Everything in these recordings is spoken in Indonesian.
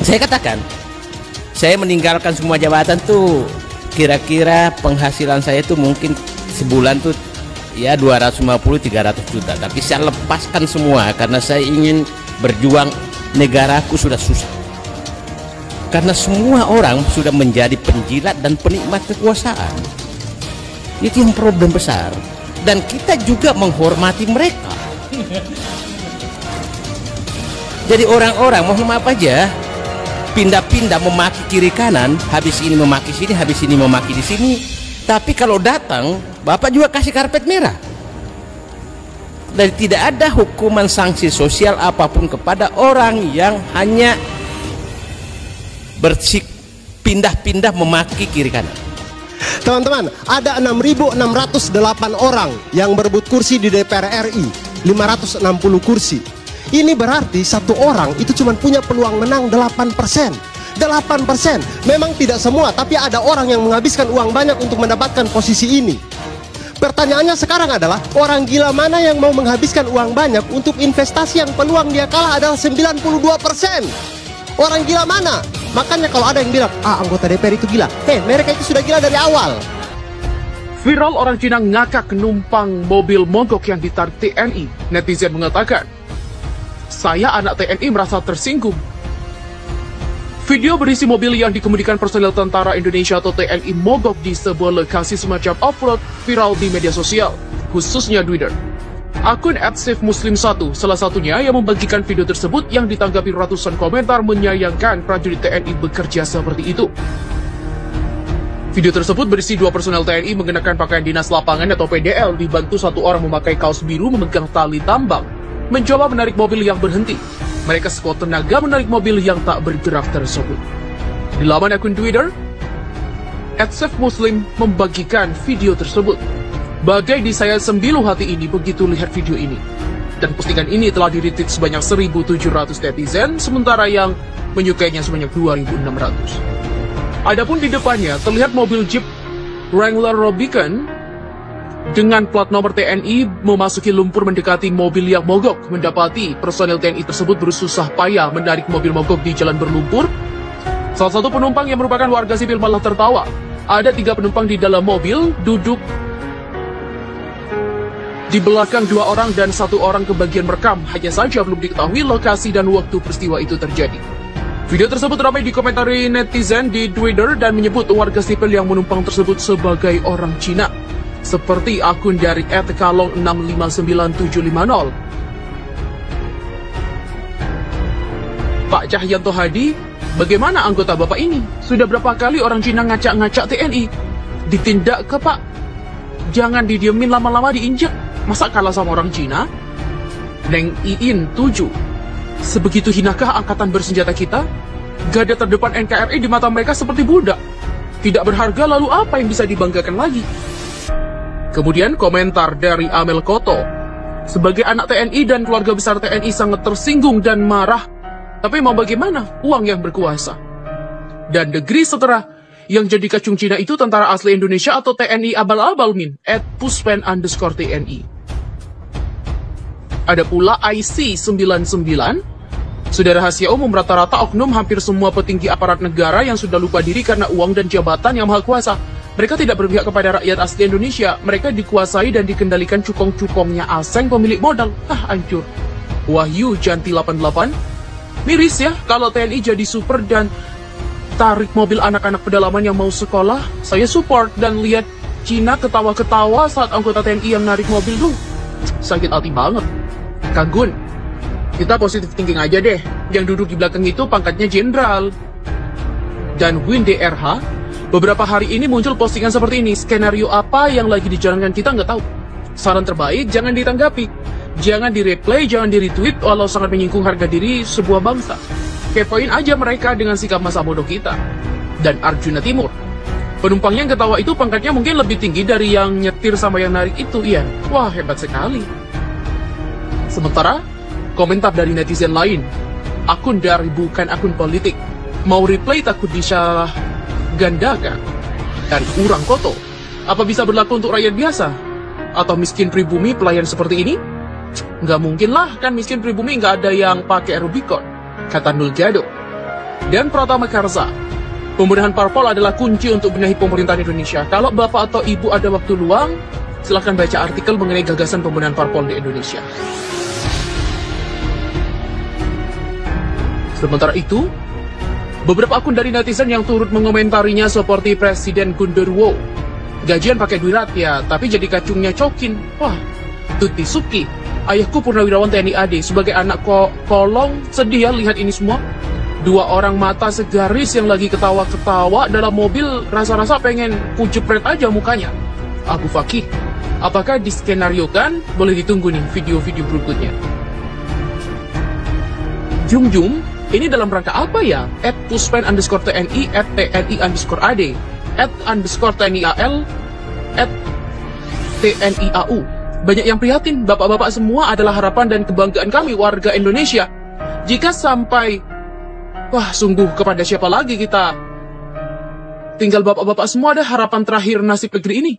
Saya katakan, saya meninggalkan semua jabatan tuh kira-kira penghasilan saya tuh mungkin sebulan tuh ya 250-300 juta. Tapi saya lepaskan semua karena saya ingin berjuang. Negaraku sudah susah. Karena semua orang sudah menjadi penjilat dan penikmat kekuasaan. Itu yang problem besar. Dan kita juga menghormati mereka. Jadi orang-orang mohon maaf aja pindah-pindah memaki kiri kanan, habis ini memaki sini, habis ini memaki di sini. Tapi kalau datang, Bapak juga kasih karpet merah. Dan tidak ada hukuman sanksi sosial apapun kepada orang yang hanya pindah-pindah memaki kiri kanan. Teman-teman, ada 6.608 orang yang berebut kursi di DPR RI, 560 kursi. Ini berarti satu orang itu cuma punya peluang menang 8%. 8%. Memang tidak semua, tapi ada orang yang menghabiskan uang banyak untuk mendapatkan posisi ini. Pertanyaannya sekarang adalah, orang gila mana yang mau menghabiskan uang banyak untuk investasi yang peluang dia kalah adalah 92%? Orang gila mana? Makanya kalau ada yang bilang, anggota DPR itu gila, mereka itu sudah gila dari awal. Viral orang Cina ngakak numpang mobil mogok yang ditarik TNI. Netizen mengatakan, saya anak TNI merasa tersinggung. Video berisi mobil yang dikemudikan personel Tentara Indonesia atau TNI mogok di sebuah lokasi semacam off-road viral di media sosial, khususnya Twitter. Akun @safemuslim1 salah satunya yang membagikan video tersebut yang ditanggapi ratusan komentar menyayangkan prajurit TNI bekerja seperti itu. Video tersebut berisi dua personel TNI mengenakan pakaian dinas lapangan atau PDL dibantu satu orang memakai kaos biru memegang tali tambang, mencoba menarik mobil yang berhenti. Mereka sekuat tenaga menarik mobil yang tak bergerak tersebut. Di laman akun Twitter, @safemuslim membagikan video tersebut. Bagai di saya sembilu hati ini begitu lihat video ini. Dan postingan ini telah di-retweet sebanyak 1.700 netizen, sementara yang menyukainya sebanyak 2.600. Adapun di depannya terlihat mobil Jeep Wrangler Rubicon dengan plat nomor TNI memasuki lumpur mendekati mobil yang mogok. Mendapati personel TNI tersebut bersusah payah menarik mobil mogok di jalan berlumpur. Salah satu penumpang yang merupakan warga sipil malah tertawa. Ada 3 penumpang di dalam mobil, duduk di belakang 2 orang dan 1 orang ke bagian merekam. Hanya saja belum diketahui lokasi dan waktu peristiwa itu terjadi. Video tersebut ramai dikomentari netizen di Twitter dan menyebut warga sipil yang menumpang tersebut sebagai orang Cina. Seperti akun dari @kalong659750. Pak Cahyanto Hadi, bagaimana anggota Bapak ini? Sudah berapa kali orang Cina ngacak-ngacak TNI? Ditindak ke Pak? Jangan didiemin lama-lama diinjek. Masa kalah sama orang Cina? Neng Iin 7. Sebegitu hinakah angkatan bersenjata kita? Garda terdepan NKRI di mata mereka seperti budak. Tidak berharga, lalu apa yang bisa dibanggakan lagi? Kemudian komentar dari Amel Koto. Sebagai anak TNI dan keluarga besar TNI sangat tersinggung dan marah. Tapi mau bagaimana? Uang yang berkuasa. Dan negeri seterah yang jadi kacung Cina itu tentara asli Indonesia atau TNI abal-abal min. @puspen_TNI. Ada pula IC99. Sudah rahasia umum rata-rata oknum hampir semua petinggi aparat negara yang sudah lupa diri karena uang dan jabatan yang maha kuasa. Mereka tidak berpihak kepada rakyat asli Indonesia. Mereka dikuasai dan dikendalikan cukong-cukongnya asing pemilik modal. Hancur. Wahyu Janti 88. Miris ya kalau TNI jadi super dan tarik mobil anak-anak pedalaman yang mau sekolah. Saya support dan lihat Cina ketawa-ketawa saat anggota TNI yang narik mobil tuh. Sakit hati banget. Kang Gun, kita positif thinking aja deh. Yang duduk di belakang itu pangkatnya jenderal. Dan Win DRH, beberapa hari ini muncul postingan seperti ini. Skenario apa yang lagi dijalankan kita nggak tahu. Saran terbaik, jangan ditanggapi. Jangan di-replay, jangan di-retweet walau sangat menyinggung harga diri sebuah bangsa. Kepoin aja mereka dengan sikap masa bodoh kita. Dan Arjuna Timur, penumpang yang ketawa itu pangkatnya mungkin lebih tinggi dari yang nyetir sama yang narik itu. Iya, wah hebat sekali. Sementara, komentar dari netizen lain, akun dari bukan akun politik, mau replay takut disalah gandakan. Dari Urang Koto, apa bisa berlaku untuk rakyat biasa? Atau miskin pribumi pelayan seperti ini? Nggak mungkin lah, kan miskin pribumi nggak ada yang pakai Rubicon, kata Nul Jado. Dan Pratama Karsa, pembenahan parpol adalah kunci untuk benahi pemerintahan Indonesia. Kalau Bapak atau Ibu ada waktu luang, silahkan baca artikel mengenai gagasan pembenahan parpol di Indonesia. Sementara itu, beberapa akun dari netizen yang turut mengomentarinya seperti Presiden Gundurwo. Gajian pakai duit rakyat, tapi jadi kacungnya cokin. Wah, Tuti Suki, ayahku purnawirawan TNI AD. Sebagai anak kolong, sedih ya lihat ini semua. Dua orang mata segaris yang lagi ketawa-ketawa dalam mobil, rasa-rasa pengen kujepret aja mukanya. Abu Fakih, apakah diskenariokan? Boleh ditunggu nih video-video berikutnya. Jum, ini dalam rangka apa ya? @puspen_tni, @tni_ad, @_tnial, @tniau. Banyak yang prihatin, bapak-bapak semua adalah harapan dan kebanggaan kami warga Indonesia. Jika sampai, wah sungguh kepada siapa lagi kita? Tinggal bapak-bapak semua ada harapan terakhir nasib negeri ini.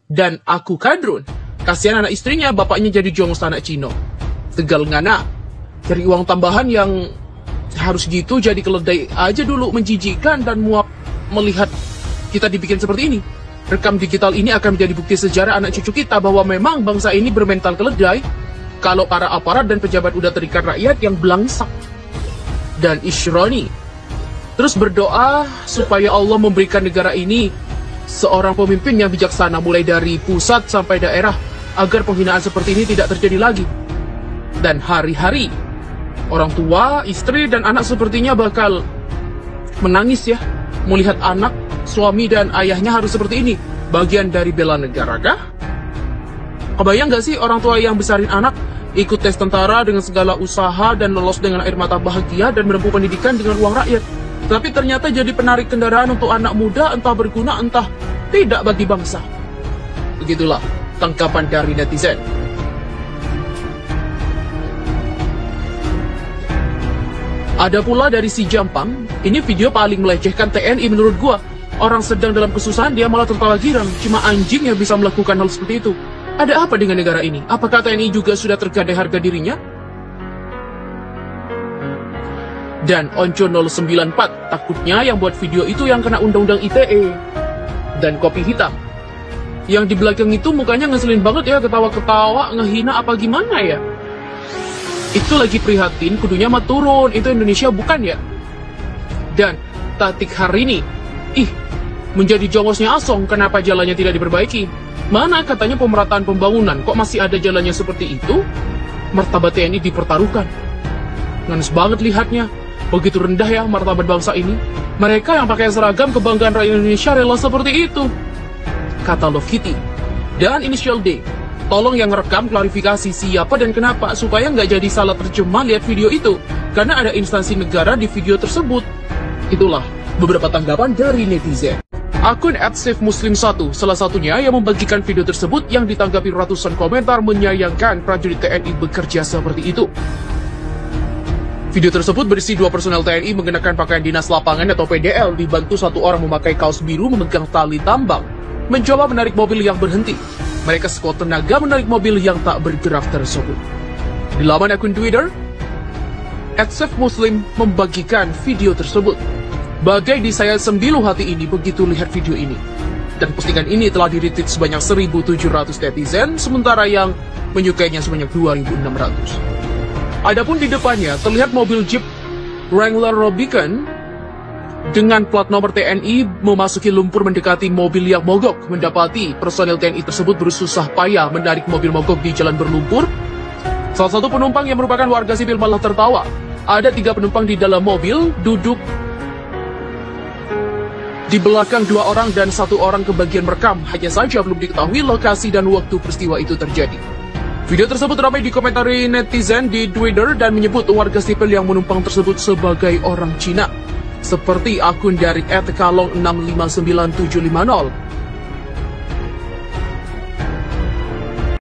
Dan aku kadrun, kasihan anak istrinya, bapaknya jadi jongos anak Cino. Tegal ngana, cari uang tambahan yang harus gitu jadi keledai aja dulu, menjijikan dan muak melihat kita dibikin seperti ini. Rekam digital ini akan menjadi bukti sejarah anak cucu kita bahwa memang bangsa ini bermental keledai kalau para aparat dan pejabat udah terikat rakyat yang belangsak. Dan Ishroni terus berdoa supaya Allah memberikan negara ini seorang pemimpin yang bijaksana mulai dari pusat sampai daerah agar penghinaan seperti ini tidak terjadi lagi. Dan hari-hari orang tua, istri, dan anak sepertinya bakal menangis ya melihat anak, suami, dan ayahnya harus seperti ini. Bagian dari bela negara kah? Kebayang gak sih orang tua yang besarin anak, ikut tes tentara dengan segala usaha dan lolos dengan air mata bahagia dan menempuh pendidikan dengan uang rakyat. Tapi ternyata jadi penarik kendaraan untuk anak muda, entah berguna, entah tidak bagi bangsa. Begitulah tangkapan dari netizen. Ada pula dari si Jampang, ini video paling melecehkan TNI menurut gua. Orang sedang dalam kesusahan dia malah tertawa girang, cuma anjing yang bisa melakukan hal seperti itu. Ada apa dengan negara ini? Apakah TNI juga sudah tergadai harga dirinya? Dan Onco 094, takutnya yang buat video itu yang kena undang-undang ITE. Dan Kopi Hitam, yang di belakang itu mukanya ngeselin banget ya, ketawa-ketawa, ngehina apa gimana ya? Itu lagi prihatin, kudunya mah turun, itu Indonesia bukan ya? Dan Tatik Harini, menjadi jongosnya Asong, kenapa jalannya tidak diperbaiki? Mana katanya pemerataan pembangunan, kok masih ada jalannya seperti itu? Martabat TNI dipertaruhkan. Nganes banget lihatnya, begitu rendah ya martabat bangsa ini. Mereka yang pakai seragam kebanggaan rakyat Indonesia rela seperti itu, kata Love Kitty. Dan Initial D, tolong yang rekam klarifikasi siapa dan kenapa, supaya nggak jadi salah terjemah lihat video itu, karena ada instansi negara di video tersebut. Itulah beberapa tanggapan dari netizen. Akun @safemuslim1 salah satunya yang membagikan video tersebut yang ditanggapi ratusan komentar menyayangkan prajurit TNI bekerja seperti itu. Video tersebut berisi dua personel TNI mengenakan pakaian dinas lapangan atau PDL dibantu satu orang memakai kaos biru memegang tali tambang, mencoba menarik mobil yang berhenti. Mereka sekuat tenaga menarik mobil yang tak bergerak tersebut. Di laman akun Twitter, @safemuslim membagikan video tersebut. Bagai disayat sembilu hati ini begitu lihat video ini. Dan postingan ini telah di-retweet sebanyak 1.700 netizen, sementara yang menyukainya sebanyak 2.600. Adapun di depannya terlihat mobil Jeep Wrangler Rubicon dengan plat nomor TNI memasuki lumpur mendekati mobil yang mogok. Mendapati personel TNI tersebut bersusah payah menarik mobil mogok di jalan berlumpur. Salah satu penumpang yang merupakan warga sipil malah tertawa. Ada 3 penumpang di dalam mobil, duduk di belakang 2 orang dan 1 orang ke bagian merekam. Hanya saja belum diketahui lokasi dan waktu peristiwa itu terjadi. Video tersebut ramai dikomentari netizen di Twitter dan menyebut warga sipil yang menumpang tersebut sebagai orang Cina. Seperti akun dari @kalong659750.